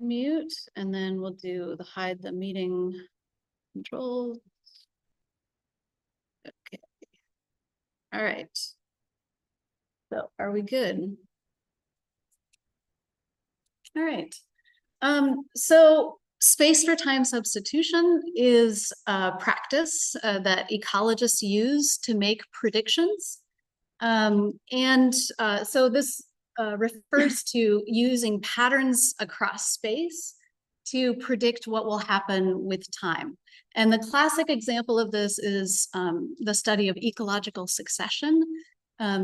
mute, and then we'll do the hide the meeting control. Okay. All right. So are we good? All right. So space for time substitution is a practice that ecologists use to make predictions. So this refers to using patterns across space to predict what will happen with time. And the classic example of this is the study of ecological succession,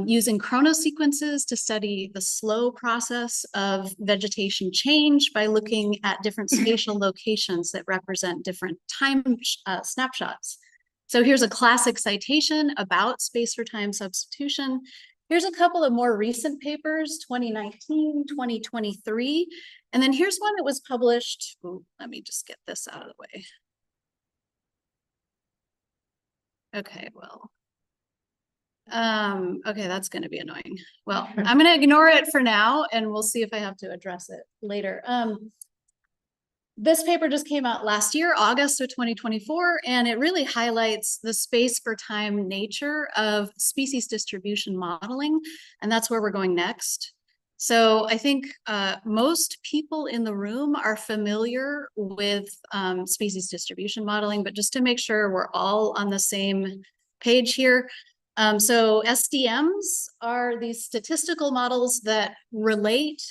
using chronosequences to study the slow process of vegetation change by looking at different spatial locations that represent different time snapshots. So here's a classic citation about space for time substitution. Here's a couple of more recent papers, 2019, 2023. And then here's one that was published. Ooh, let me just get this out of the way. Okay, well. Okay, that's going to be annoying. Well, I'm going to ignore it for now, and we'll see if I have to address it later. This paper just came out last year, August of 2024, and it really highlights the space for time nature of species distribution modeling, and that's where we're going next. So I think most people in the room are familiar with species distribution modeling, but just to make sure we're all on the same page here. So SDMs are these statistical models that relate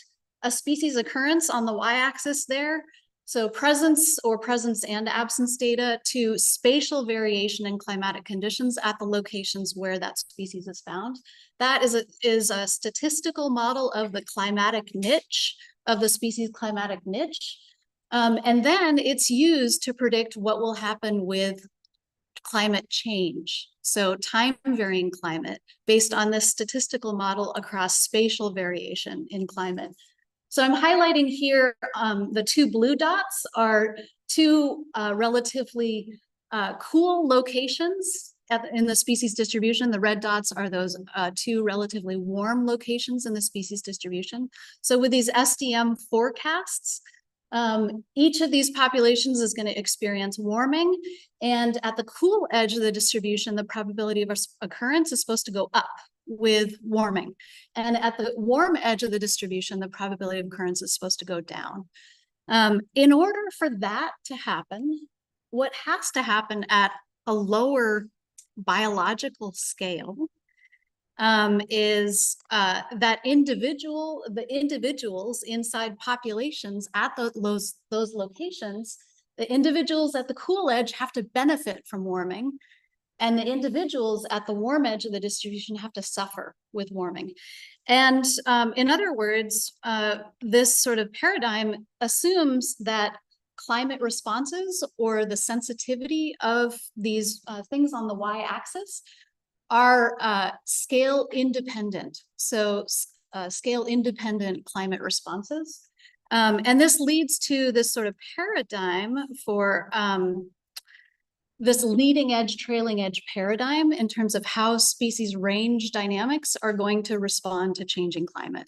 a species occurrence on the y-axis there. So presence and absence data to spatial variation in climatic conditions at the locations where that species is found. That is a statistical model of the climatic niche, of the species climatic niche. And then it's used to predict what will happen with climate change. So time varying climate based on this statistical model across spatial variation in climate. So I'm highlighting here, the two blue dots are two relatively cool locations in the species distribution. The red dots are those two relatively warm locations in the species distribution. So with these SDM forecasts, each of these populations is going to experience warming, and at the cool edge of the distribution, the probability of occurrence is supposed to go up with warming. And at the warm edge of the distribution, the probability of occurrence is supposed to go down. In order for that to happen, what has to happen at a lower biological scale is that the individuals inside populations at those locations, the individuals at the cool edge have to benefit from warming, and the individuals at the warm edge of the distribution have to suffer with warming. And in other words, this sort of paradigm assumes that climate responses, or the sensitivity of these things on the y-axis, are scale independent. So scale independent climate responses. And this leads to this sort of paradigm for this leading edge, trailing edge paradigm in terms of how species range dynamics are going to respond to changing climate.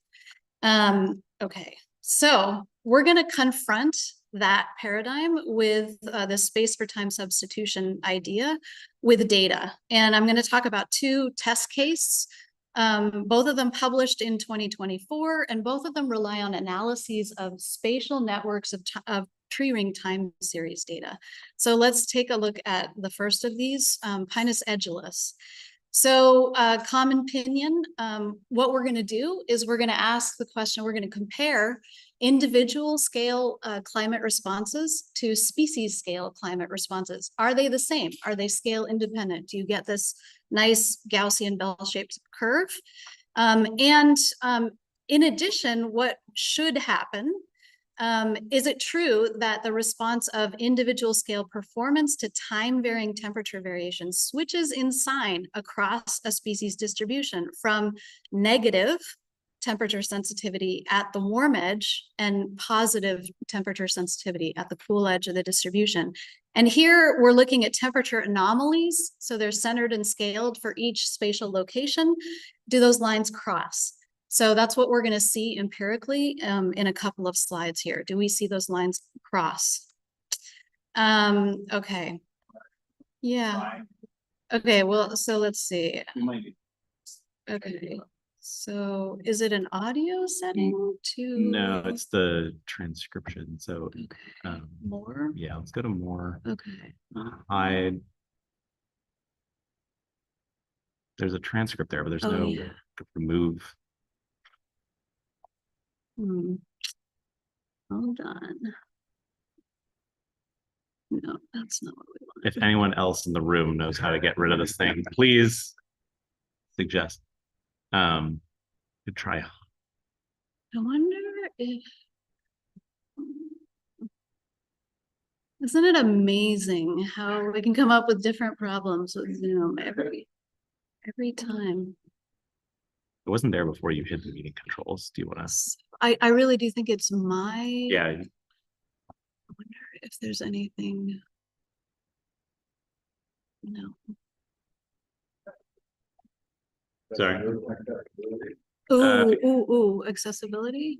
Okay, so we're going to confront that paradigm with the space for time substitution idea with data. And I'm going to talk about two test cases, both of them published in 2024, and both of them rely on analyses of spatial networks of tree ring time series data. So let's take a look at the first of these, Pinus edulis. So common opinion, what we're going to do is we're going to ask the question, we're going to compare individual scale climate responses to species scale climate responses. Are they the same? Are they scale independent? Do you get this nice Gaussian bell-shaped curve? In addition, what should happen, is it true that the response of individual scale performance to time varying temperature variation switches in sign across a species distribution from negative temperature sensitivity at the warm edge and positive temperature sensitivity at the cool edge of the distribution? And here we're looking at temperature anomalies. So they're centered and scaled for each spatial location. Do those lines cross? So that's what we're going to see empirically in a couple of slides here. Do we see those lines cross? Okay. Yeah. Okay, well, so let's see. Okay, so is it an audio setting to? No, it's the transcription. So Okay. More? yeah, let's go to more. Okay. Hide. There's a transcript there, but there's no remove. Hold on. No, that's not what we want. If anyone else in the room knows how to get rid of this thing, please suggest. To try. I wonder if. Isn't it amazing how we can come up with different problems with Zoom every time? It wasn't there before you hit the meeting controls. Do you want to? I really do think it's my. Yeah. I wonder if there's anything. No. Sorry. Ooh, accessibility.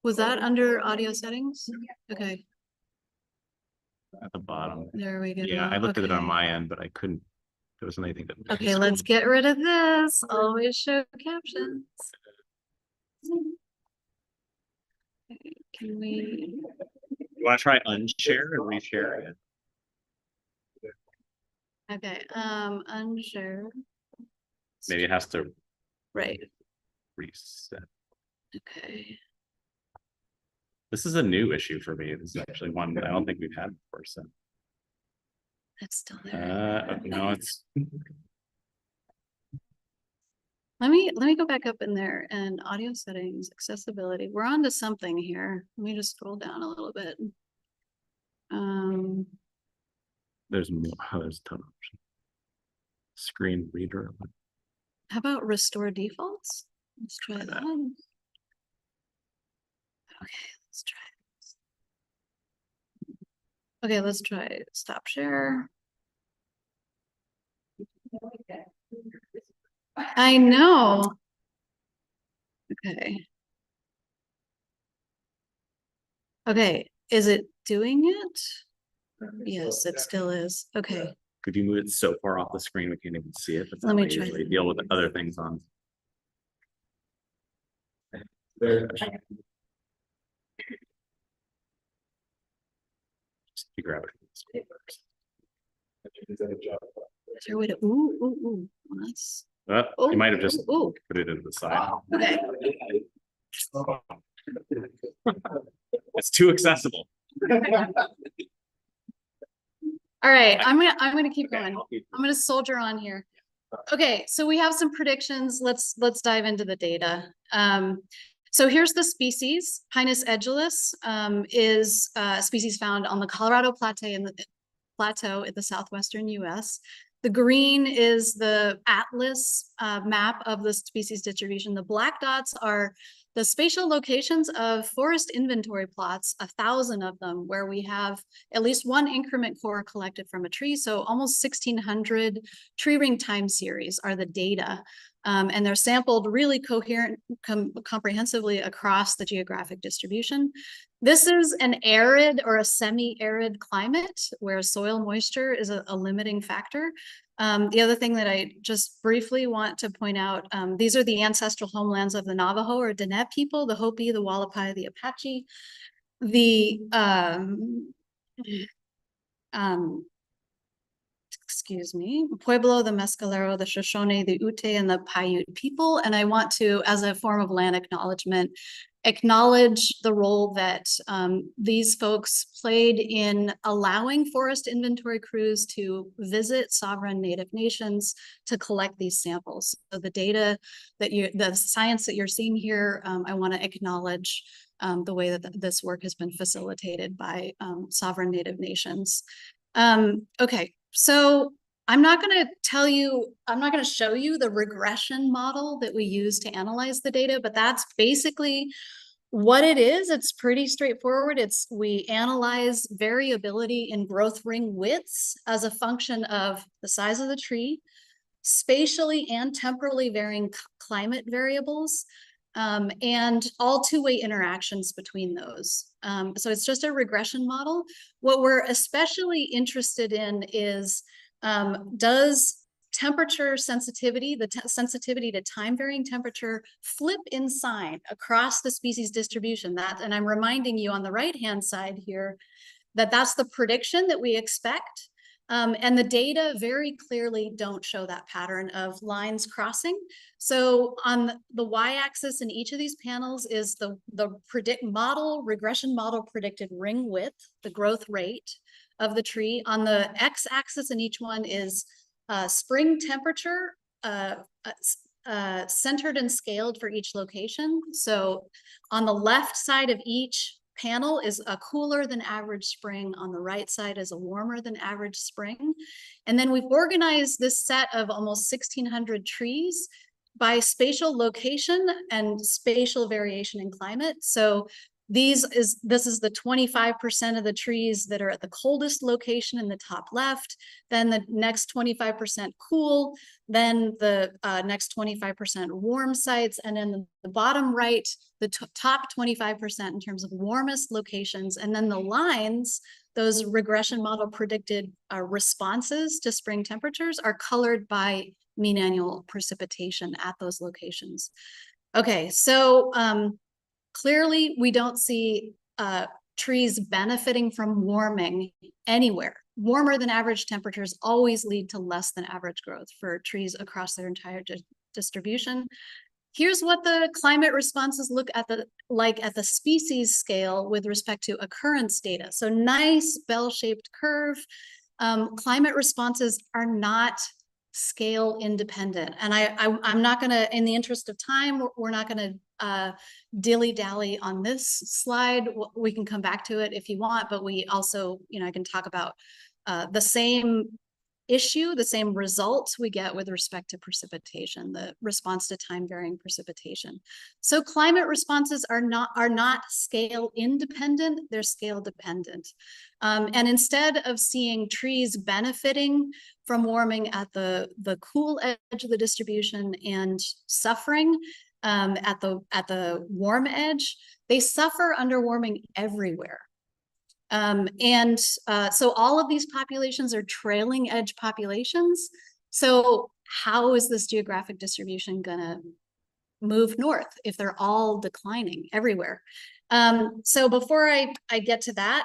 Was that under audio settings? Okay. At the bottom. There we go. Yeah, I looked at it on my end, but I couldn't. There wasn't anything that. Okay, let's get rid of this. Always show captions. Can we? You want to try unshare and reshare again? Okay, unshare. Maybe it has to. Right. Reset. Okay. This is a new issue for me. This is actually one that I don't think we've had before. So that's still there. No, it's. Let me go back up in there and audio settings, accessibility. We're on to something here. Let me just scroll down a little bit. There's more. There's a ton of options. Screen reader. How about restore defaults? Let's try that. Okay, let's try this. Okay, let's try stop share. I know. Okay. Okay, is it doing it? Yes, it still is. Okay. Could you move it so far off the screen we can't even see it? Let me try. Deal with other things on. Just figure out. Is there a way to? Ooh. That's. You might have just put it into the side. Okay. It's too accessible. All right, I'm gonna keep going. I'm gonna soldier on here. Okay, so we have some predictions. Let's dive into the data. So here's the species. Pinus edulis is a species found on the Colorado Plateau in the southwestern U.S. The green is the atlas map of the species distribution. The black dots are the spatial locations of forest inventory plots, 1,000 of them, where we have at least one increment core collected from a tree. So almost 1,600 tree ring time series are the data. And they're sampled really comprehensively across the geographic distribution. This is an arid or a semi-arid climate where soil moisture is a limiting factor. The other thing that I just briefly want to point out, these are the ancestral homelands of the Navajo or Diné people, the Hopi, the Wallapai, the Apache, the excuse me, Pueblo, the Mescalero, the Shoshone, the Ute, and the Paiute people. And I want to, as a form of land acknowledgement, acknowledge the role that these folks played in allowing forest inventory crews to visit sovereign native nations to collect these samples. So the data that the science that you're seeing here, I want to acknowledge the way that this work has been facilitated by sovereign native nations. Okay, so I'm not going to show you the regression model that we use to analyze the data, but that's basically what it is. It's pretty straightforward. We analyze variability in growth ring widths as a function of the size of the tree, spatially and temporally varying climate variables, and all two-way interactions between those. So it's just a regression model. What we're especially interested in is, does temperature sensitivity, the sensitivity to time varying temperature, flip in sign across the species distribution? And I'm reminding you on the right-hand side here that that's the prediction that we expect. And the data very clearly don't show that pattern of lines crossing. So on the y-axis in each of these panels is the regression model predicted ring width, the growth rate of the tree. On the x-axis in each one is spring temperature, centered and scaled for each location. So on the left side of each panel is a cooler than average spring. On the right side is a warmer than average spring. And then we've organized this set of almost 1,600 trees by spatial location and spatial variation in climate. So this is the 25% of the trees that are at the coldest location in the top left, then the next 25% cool, then the next 25% warm sites, and then the bottom right, the top 25% in terms of warmest locations, and then the lines, those regression model predicted responses to spring temperatures, are colored by mean annual precipitation at those locations. Okay, so clearly, we don't see trees benefiting from warming anywhere. Warmer than average temperatures always lead to less than average growth for trees across their entire distribution. Here's what the climate responses look like at the species scale with respect to occurrence data. So nice bell-shaped curve. Climate responses are not scale independent. And I'm not gonna, in the interest of time, we're not gonna dilly-dally on this slide. We can come back to it if you want, but we also, I can talk about the same issue, the same results we get with respect to precipitation, the response to time varying precipitation. So climate responses are not scale independent, they're scale dependent. And instead of seeing trees benefiting from warming at the cool edge of the distribution and suffering at the warm edge, they suffer under warming everywhere. So all of these populations are trailing edge populations. So how is this geographic distribution gonna move north if they're all declining everywhere? So before I get to that,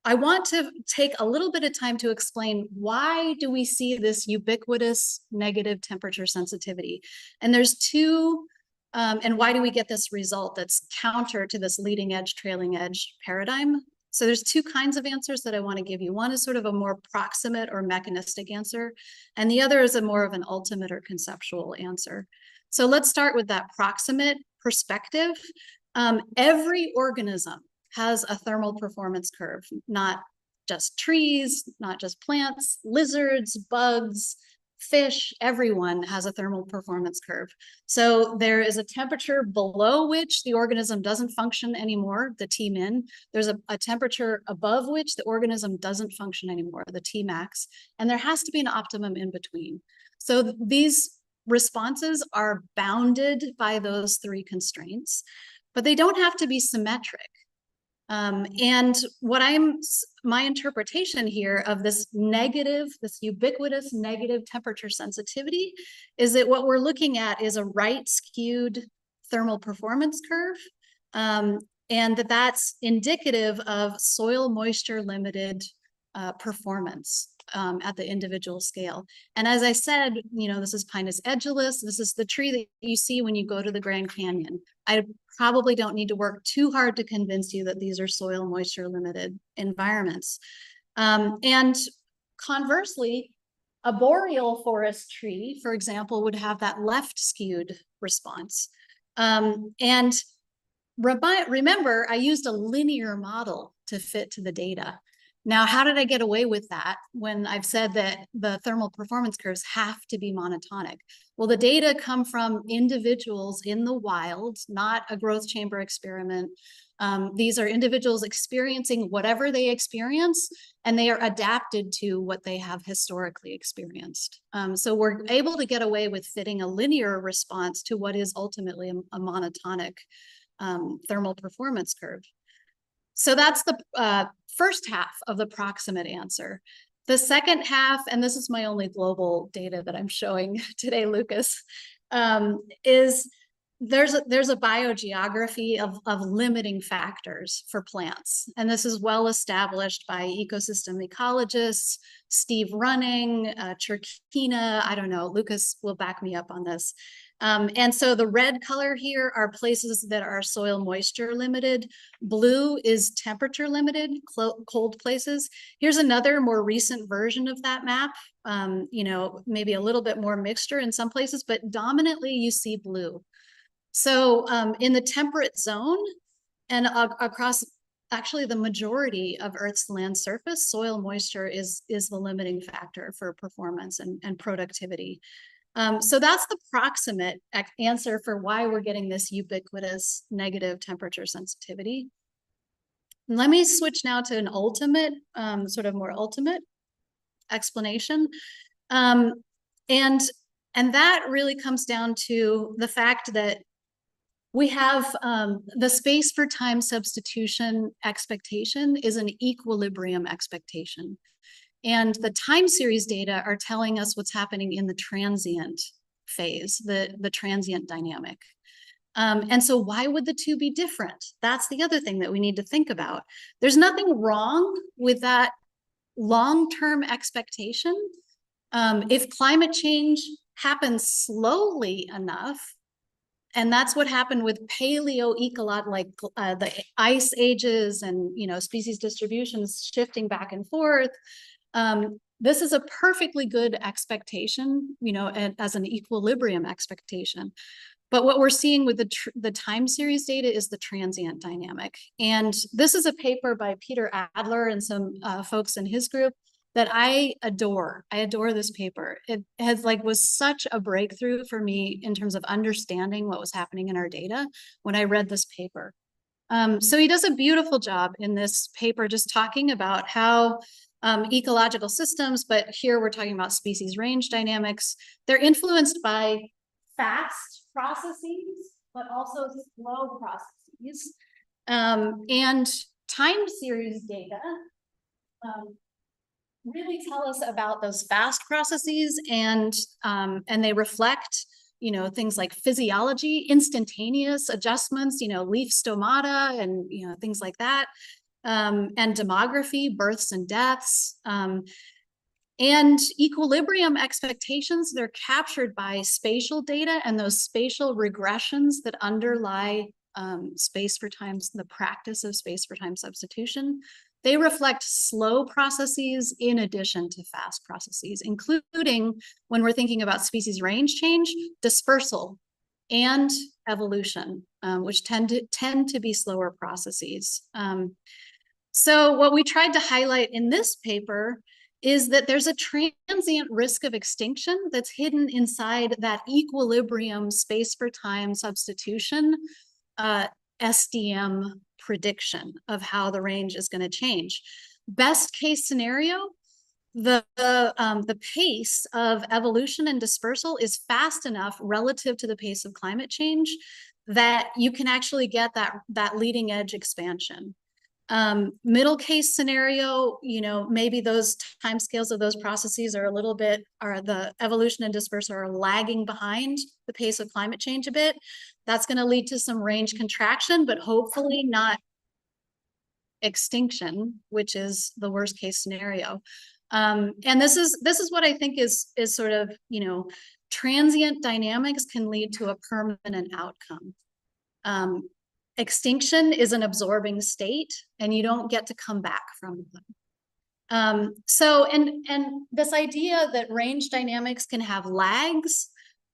I want to take a little bit of time to explain why do we see this ubiquitous negative temperature sensitivity? And there's two, and why do we get this result that's counter to this leading edge, trailing edge paradigm? So there's two kinds of answers that I want to give you. One is sort of a more proximate or mechanistic answer, and the other is a more of an ultimate or conceptual answer. So let's start with that proximate perspective. Every organism has a thermal performance curve, not just trees, not just plants, lizards, bugs, fish, everyone has a thermal performance curve. So there is a temperature below which the organism doesn't function anymore, the Tmin. There's a temperature above which the organism doesn't function anymore, the Tmax. And there has to be an optimum in between. So these responses are bounded by those three constraints, but they don't have to be symmetric. And my interpretation here of this ubiquitous negative temperature sensitivity is that what we're looking at is a right skewed thermal performance curve. And that's indicative of soil moisture limited performance at the individual scale. And as I said, this is Pinus edulis. This is the tree that you see when you go to the Grand Canyon. I probably don't need to work too hard to convince you that these are soil moisture limited environments. And conversely, a boreal forest tree, for example, would have that left skewed response. And remember, I used a linear model to fit to the data. Now, how did I get away with that when I've said that the thermal performance curves have to be monotonic? Well, the data come from individuals in the wild, not a growth chamber experiment, These are individuals experiencing whatever they experience, and they are adapted to what they have historically experienced. So we're able to get away with fitting a linear response to what is ultimately a monotonic thermal performance curve. So that's the first half of the proximate answer. The second half, and this is my only global data that I'm showing today, Lucas, is there's a biogeography of limiting factors for plants. And this is well established by ecosystem ecologists, Steve Running, Chirkina, I don't know, Lucas will back me up on this. And so the red color here are places that are soil moisture limited. Blue is temperature limited, cold places. Here's another more recent version of that map. You know, maybe a little bit more mixture in some places, but dominantly you see blue. So in the temperate zone and across actually the majority of Earth's land surface, soil moisture is the limiting factor for performance and productivity. So that's the proximate answer for why we're getting this ubiquitous negative temperature sensitivity. Let me switch now to an ultimate, sort of more ultimate explanation. And that really comes down to the fact that we have the space for time substitution expectation is an equilibrium expectation. And the time series data are telling us what's happening in the transient phase, the transient dynamic. And so why would the two be different? That's the other thing that we need to think about. There's nothing wrong with that long-term expectation. If climate change happens slowly enough, and that's what happened with paleo-ecological, like the ice ages and, you know, species distributions shifting back and forth. This is a perfectly good expectation, you know, as an equilibrium expectation. But what we're seeing with the time series data is the transient dynamic. And this is a paper by Peter Adler and some folks in his group that I adore. I adore this paper. It has was such a breakthrough for me in terms of understanding what was happening in our data when I read this paper. So he does a beautiful job in this paper just talking about how ecological systems, but here we're talking about species range dynamics, they're influenced by fast processes, but also slow processes. And time series data really tell us about those fast processes, and they reflect, you know, things like physiology, instantaneous adjustments, you know, leaf stomata and, you know, things like that, and demography, births and deaths, and equilibrium expectations. They're captured by spatial data and those spatial regressions that underlie space for time, the practice of space for time substitution. They reflect slow processes in addition to fast processes, including when we're thinking about species range change, dispersal, and evolution, which tend to be slower processes. So what we tried to highlight in this paper is that there's a transient risk of extinction that's hidden inside that equilibrium space for time substitution SDM prediction of how the range is going to change. Best case scenario, the pace of evolution and dispersal is fast enough relative to the pace of climate change that you can actually get that leading edge expansion. Middle case scenario, you know, maybe those timescales of those processes are a little bit, or the evolution and dispersal are lagging behind the pace of climate change a bit. That's going to lead to some range contraction, but hopefully not extinction, which is the worst case scenario. And this is what I think is sort of, you know, transient dynamics can lead to a permanent outcome. Extinction is an absorbing state, and you don't get to come back from them. So, and this idea that range dynamics can have lags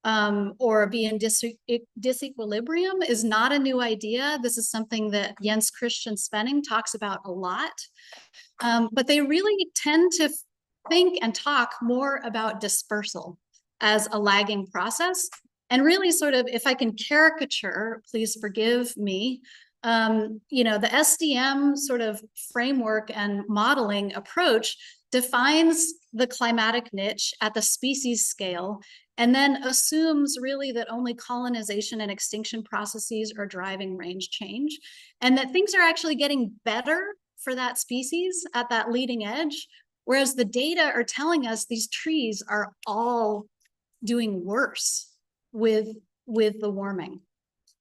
or be in disequilibrium is not a new idea. This is something that Jens Christian Svenning talks about a lot. But they really tend to think and talk more about dispersal as a lagging process. And really sort of, if I can caricature, please forgive me, You know, the SDM sort of framework and modeling approach defines the climatic niche at the species scale, and then assumes really that only colonization and extinction processes are driving range change, and that things are actually getting better for that species at that leading edge, whereas the data are telling us these trees are all doing worse with the warming.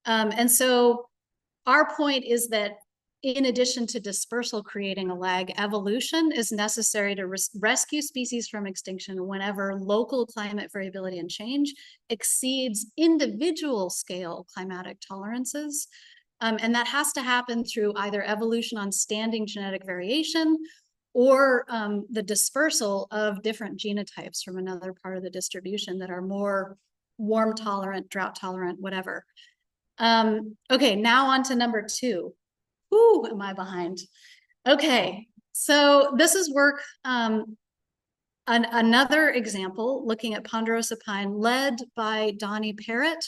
And so our point is that in addition to dispersal creating a lag, evolution is necessary to rescue species from extinction whenever local climate variability and change exceeds individual scale climatic tolerances. And that has to happen through either evolution on standing genetic variation or the dispersal of different genotypes from another part of the distribution that are more warm tolerant, drought tolerant, whatever. Okay, now on to number 2. Ooh, am I behind? Okay, so this is work, another example looking at ponderosa pine led by Donnie Parrott,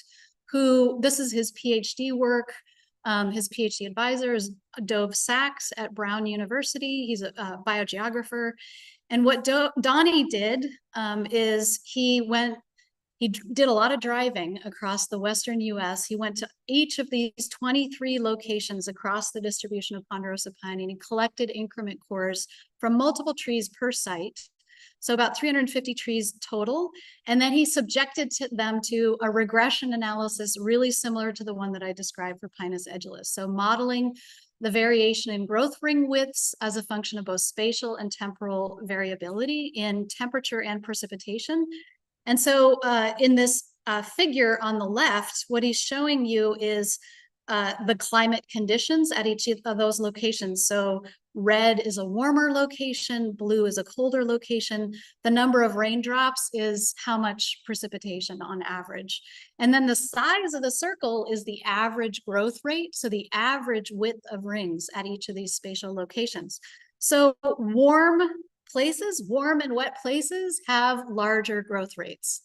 who, this is his PhD work. His PhD advisor is Dove Sachs at Brown University. He's a biogeographer. And what Donnie did is he did a lot of driving across the Western US. He went to each of these 23 locations across the distribution of ponderosa pine, and he collected increment cores from multiple trees per site. So about 350 trees total. And then he subjected them to a regression analysis really similar to the one that I described for Pinus edulis. So modeling the variation in growth ring widths as a function of both spatial and temporal variability in temperature and precipitation. And so in this figure on the left, what he's showing you is the climate conditions at each of those locations. So red is a warmer location, blue is a colder location. The number of raindrops is how much precipitation on average. And then the size of the circle is the average growth rate, so the average width of rings at each of these spatial locations. So warm and wet places have larger growth rates.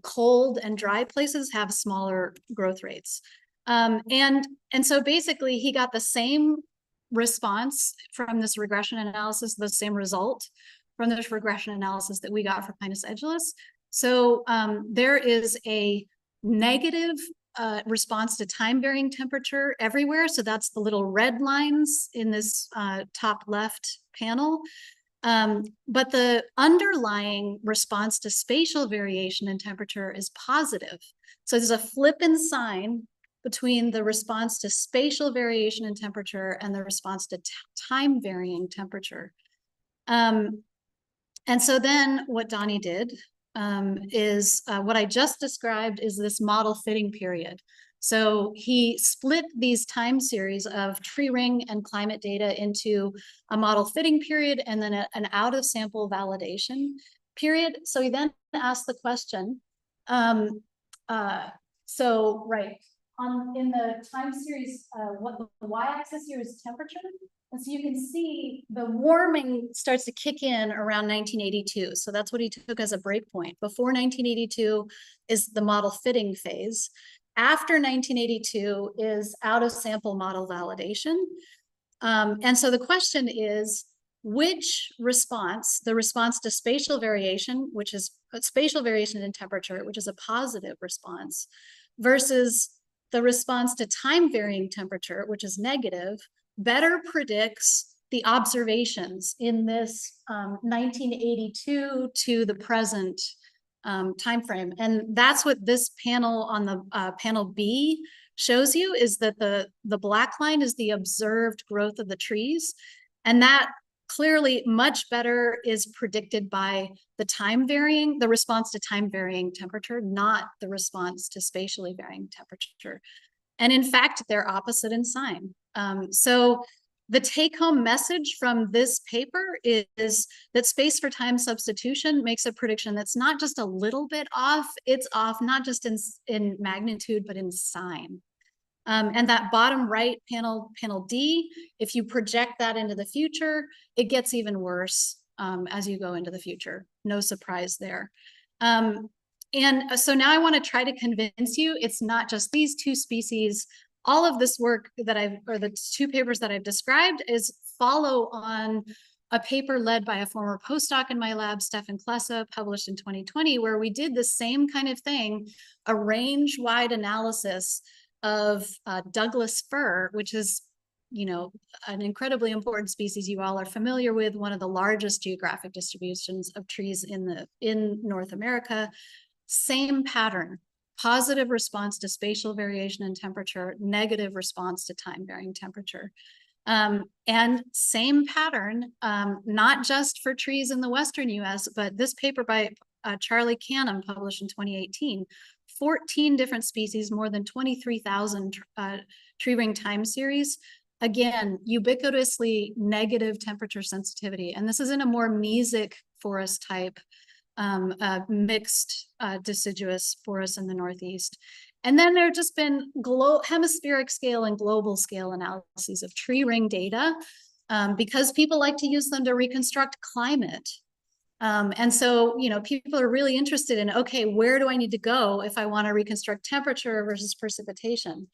Cold and dry places have smaller growth rates. And so basically he got the same response from this regression analysis, the same result from this regression analysis that we got for Pinus edulis. So there is a negative response to time varying temperature everywhere. So that's the little red lines in this top left panel. But the underlying response to spatial variation in temperature is positive. So there's a flip in sign between the response to spatial variation in temperature and the response to time varying temperature. And so then what Donnie did is what I just described is this model fitting period. So he split these time series of tree ring and climate data into a model fitting period and then an out of sample validation period. So he then asked the question, so right, in the time series, what the y-axis here is temperature. And so you can see the warming starts to kick in around 1982. So that's what he took as a breakpoint. Before 1982 is the model fitting phase. After 1982 is out of sample model validation. And so the question is, which response, the response to spatial variation, which is spatial variation in temperature, which is a positive response, versus the response to time varying temperature, which is negative, better predicts the observations in this 1982 to the present time frame. And that's what this panel on the panel B shows you, is that the black line is the observed growth of the trees. And that clearly much better is predicted by the response to time varying temperature, not the response to spatially varying temperature. And in fact, they're opposite in sign. So the take-home message from this paper is that space for time substitution makes a prediction that's not just a little bit off, it's off not just in magnitude, but in sign. And that bottom right panel D, if you project that into the future, it gets even worse as you go into the future. No surprise there. And so now I want to try to convince you it's not just these two species. all of this work that or the two papers that I've described is follow on a paper led by a former postdoc in my lab, Stefan Klesse, published in 2020, where we did the same kind of thing, a range-wide analysis of Douglas fir, which is, you know, an incredibly important species you all are familiar with, one of the largest geographic distributions of trees in North America. Same pattern, positive response to spatial variation in temperature, negative response to time varying temperature. And same pattern, not just for trees in the Western US, but this paper by Charlie Canham, published in 2018, 14 different species, more than 23,000 tree ring time series. Again, ubiquitously negative temperature sensitivity. And this is in a more mesic forest type, mixed deciduous forest in the Northeast. And then there have just been hemispheric scale and global scale analyses of tree ring data, because people like to use them to reconstruct climate. And so, you know, people are really interested in, okay, where do I need to go if I want to reconstruct temperature versus precipitation?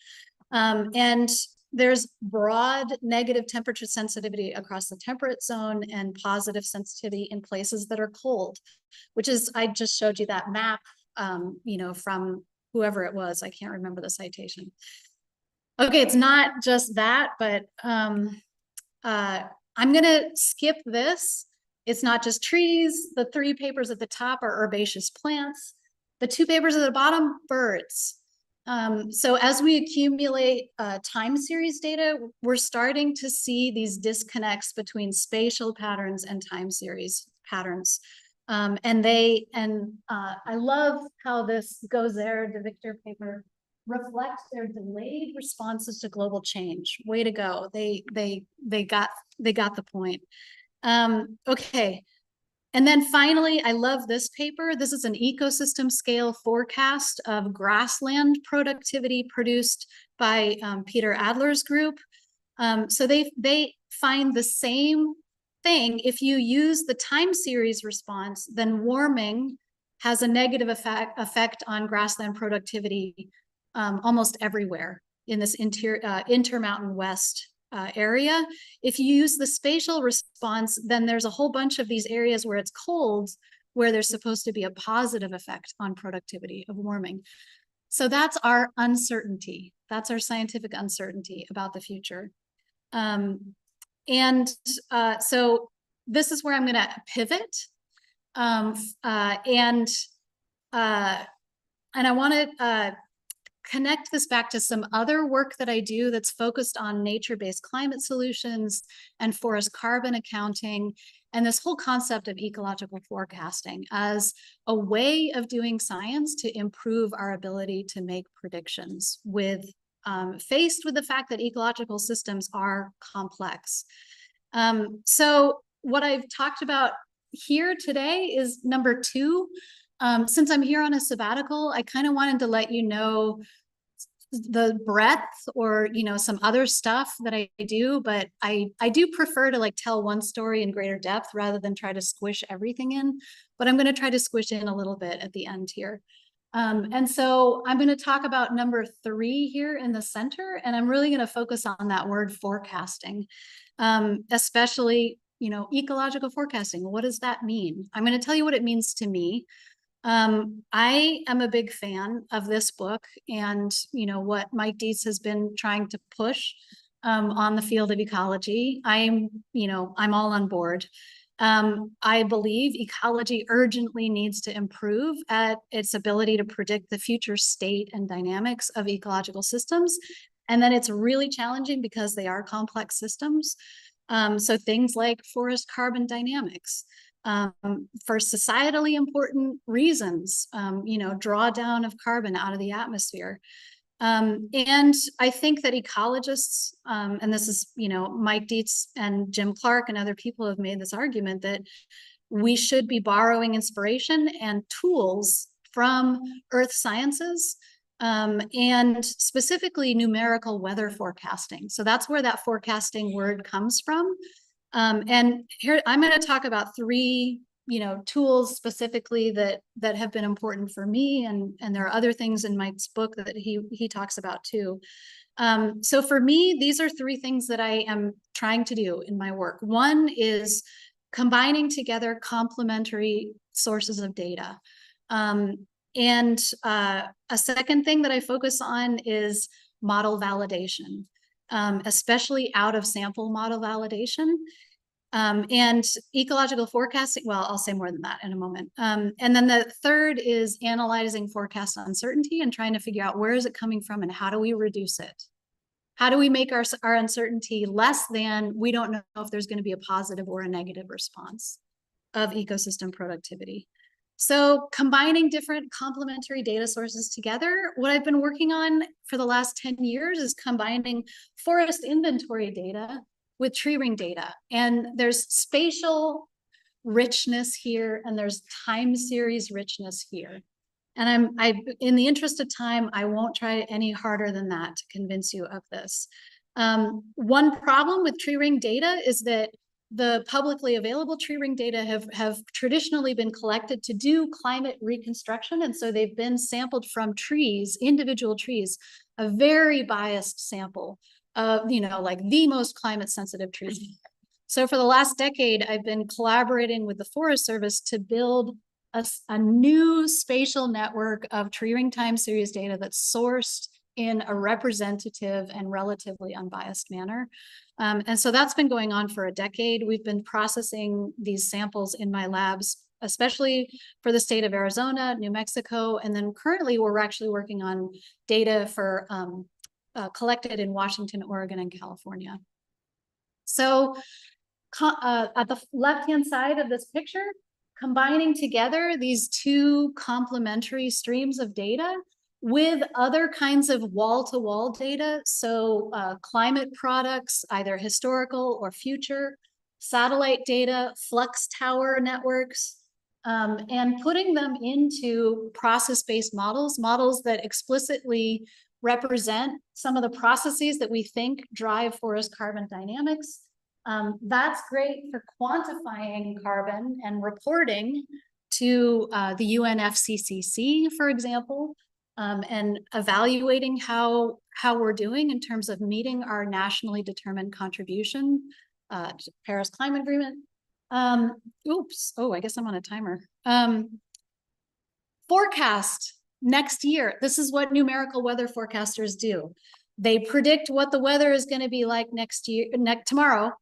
And there's broad negative temperature sensitivity across the temperate zone and positive sensitivity in places that are cold, which is, I just showed you that map, you know, from whoever it was. I can't remember the citation. Okay, it's not just that, but I'm gonna skip this. It's not just trees. The three papers at the top are herbaceous plants. The two papers at the bottom, birds. So as we accumulate time series data, we're starting to see these disconnects between spatial patterns and time series patterns. I love how this goes there, the Victor paper reflects their delayed responses to global change. Way to go. They got the point. Okay. And then finally, I love this paper. This is an ecosystem scale forecast of grassland productivity produced by Peter Adler's group. So they find the same thing. If you use the time series response, then warming has a negative effect on grassland productivity almost everywhere in this intermountain west area. If you use the spatial response, then there's a whole bunch of these areas where it's cold, where there's supposed to be a positive effect on productivity of warming. So that's our uncertainty. That's our scientific uncertainty about the future. So this is where I'm going to pivot. And I want to connect this back to some other work that I do that's focused on nature-based climate solutions and forest carbon accounting, and this whole concept of ecological forecasting as a way of doing science to improve our ability to make predictions with faced with the fact that ecological systems are complex. So what I've talked about here today is number 2. Since I'm here on a sabbatical, I kind of wanted to let you know the breadth or, you know, some other stuff that I do, but I do prefer to like tell one story in greater depth rather than try to squish everything in, but I'm going to try to squish in a little bit at the end here. And so I'm going to talk about number 3 here in the center, and I'm really going to focus on that word forecasting, especially, you know, ecological forecasting. What does that mean? I'm going to tell you what it means to me. I am a big fan of this book and, you know, what Mike Dietz has been trying to push on the field of ecology. I'm all on board. I believe ecology urgently needs to improve at its ability to predict the future state and dynamics of ecological systems. And then it's really challenging because they are complex systems. So things like forest carbon dynamics, for societally important reasons, you know, drawdown of carbon out of the atmosphere. And I think that ecologists, and this is, you know, Mike Dietz and Jim Clark and other people have made this argument that we should be borrowing inspiration and tools from earth sciences, and specifically numerical weather forecasting. So that's where that forecasting word comes from. And here I'm going to talk about 3 tools specifically that have been important for me, and there are other things in Mike's book that he talks about too. So for me, these are three things that I am trying to do in my work. One is combining together complementary sources of data. And a second thing that I focus on is model validation, especially out of sample model validation. And ecological forecasting, well, I'll say more than that in a moment. And then the third is analyzing forecast uncertainty and trying to figure out where is it coming from and how do we reduce it? How do we make our uncertainty less than we don't know if there's going to be a positive or a negative response of ecosystem productivity? So combining different complementary data sources together, what I've been working on for the last 10 years is combining forest inventory data with tree ring data. And there's spatial richness here, and there's time series richness here. And in the interest of time, I won't try any harder than that to convince you of this. One problem with tree ring data is that the publicly available tree ring data have traditionally been collected to do climate reconstruction. And so they've been sampled from trees, individual trees, a very biased sample of, like the most climate sensitive trees. So for the last decade, I've been collaborating with the Forest Service to build a new spatial network of tree ring time series data that's sourced in a representative and relatively unbiased manner. And so that's been going on for a decade. We've been processing these samples in my labs, especially for the state of Arizona, New Mexico, and then currently we're actually working on data for collected in Washington, Oregon, and California. So at the left-hand side of this picture, combining together these two complementary streams of data with other kinds of wall-to-wall data, so climate products, either historical or future, satellite data, flux tower networks, and putting them into process-based models that explicitly represent some of the processes that we think drive forest carbon dynamics. That's great for quantifying carbon and reporting to the UNFCCC, for example, and evaluating how we're doing in terms of meeting our nationally determined contribution to Paris Climate Agreement. Oops, oh, I guess I'm on a timer. Forecast next year. This is what numerical weather forecasters do. They predict what the weather is going to be like tomorrow.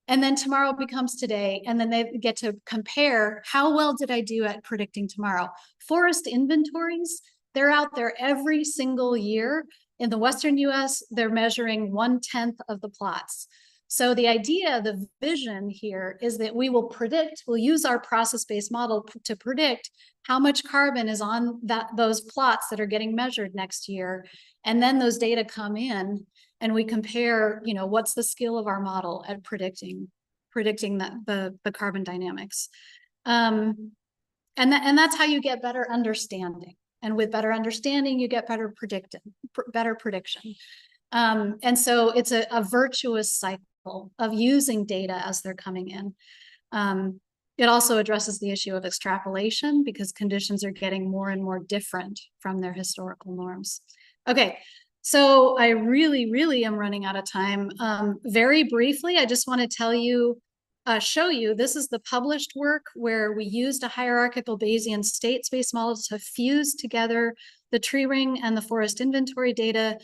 And then tomorrow becomes today, and then they get to compare how well did I do at predicting tomorrow. Forest inventories, they're out there every single year. In the Western US, they're measuring 1/10 of the plots. So the idea, the vision here is that we will predict, we'll use our process-based model to predict how much carbon is on those plots that are getting measured next year. And then those data come in, and we compare, what's the skill of our model at predicting the carbon dynamics. And that's how you get better understanding. And with better understanding, you get better prediction. And so it's a virtuous cycle of using data as they're coming in. It also addresses the issue of extrapolation because conditions are getting more and more different from their historical norms. Okay. So I really, really am running out of time. Very briefly, I just want to show you, this is the published work where we used a hierarchical Bayesian state space model to fuse together the tree ring and the forest inventory data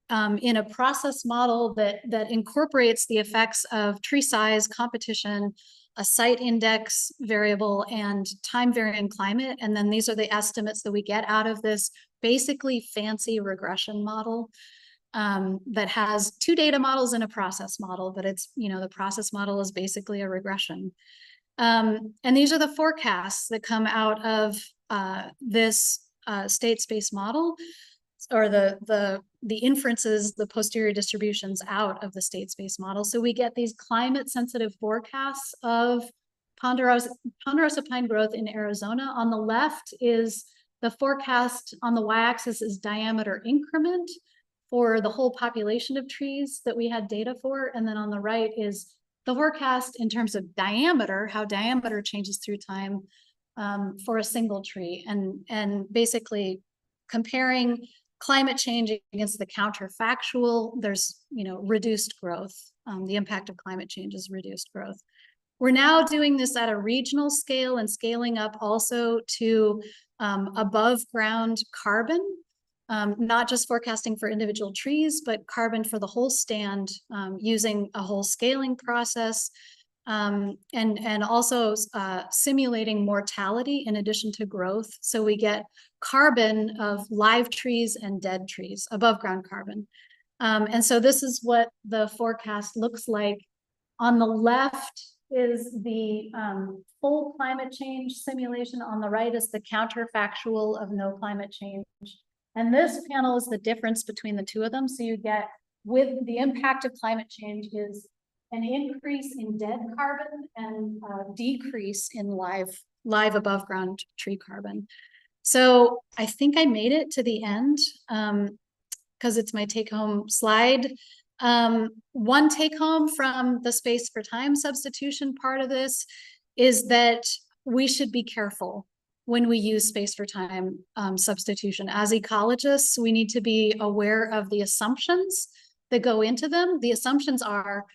in a process model that incorporates the effects of tree size, competition, a site index variable, and time varying climate. And then these are the estimates that we get out of this basically fancy regression model that has two data models and a process model, but it's, the process model is basically a regression. And these are the forecasts that come out of this state space model, or the inferences, the posterior distributions out of the state space model. So we get these climate sensitive forecasts of ponderosa pine growth in Arizona. On the left is the forecast, on the y-axis is diameter increment for the whole population of trees that we had data for. And then on the right is the forecast in terms of diameter, how diameter changes through time for a single tree, and basically comparing climate change against the counterfactual. There's, reduced growth. The impact of climate change is reduced growth. We're now doing this at a regional scale and scaling up also to above ground carbon, not just forecasting for individual trees, but carbon for the whole stand, using a whole scaling process, and also simulating mortality in addition to growth. So we get carbon of live trees and dead trees, above ground carbon. And so this is what the forecast looks like. On the left is the full climate change simulation. On the right is the counterfactual of no climate change. And this panel is the difference between the two of them. So you get, with the impact of climate change, is an increase in dead carbon and a decrease in live above ground tree carbon. So I think I made it to the end, because it's my take home slide. One take home from the space for time substitution part of this is that we should be careful when we use space for time substitution. As ecologists, we need to be aware of the assumptions that go into them. The assumptions are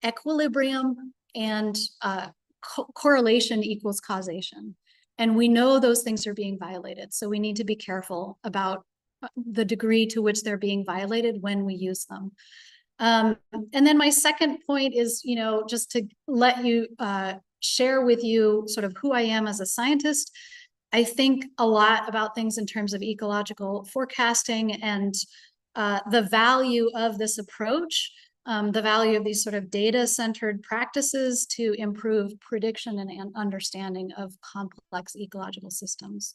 equilibrium and correlation equals causation. And we know those things are being violated. So we need to be careful about the degree to which they're being violated when we use them. And then my second point is, just to let you share with you sort of who I am as a scientist. I think a lot about things in terms of ecological forecasting and the value of this approach, the value of these sort of data-centered practices to improve prediction and understanding of complex ecological systems.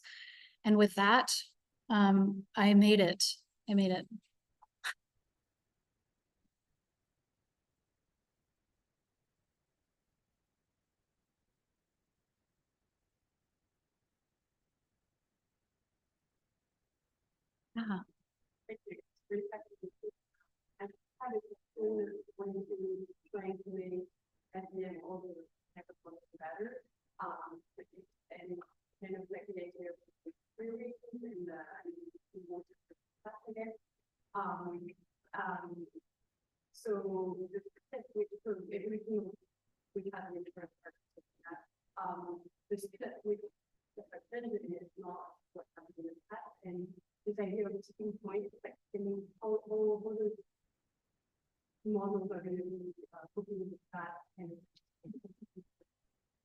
And with that, I made it. Yeah. So everything we have in different parts of that. The step with the president is not what happened in the past, and this idea of a tipping point, like how those models are going to be put into that, and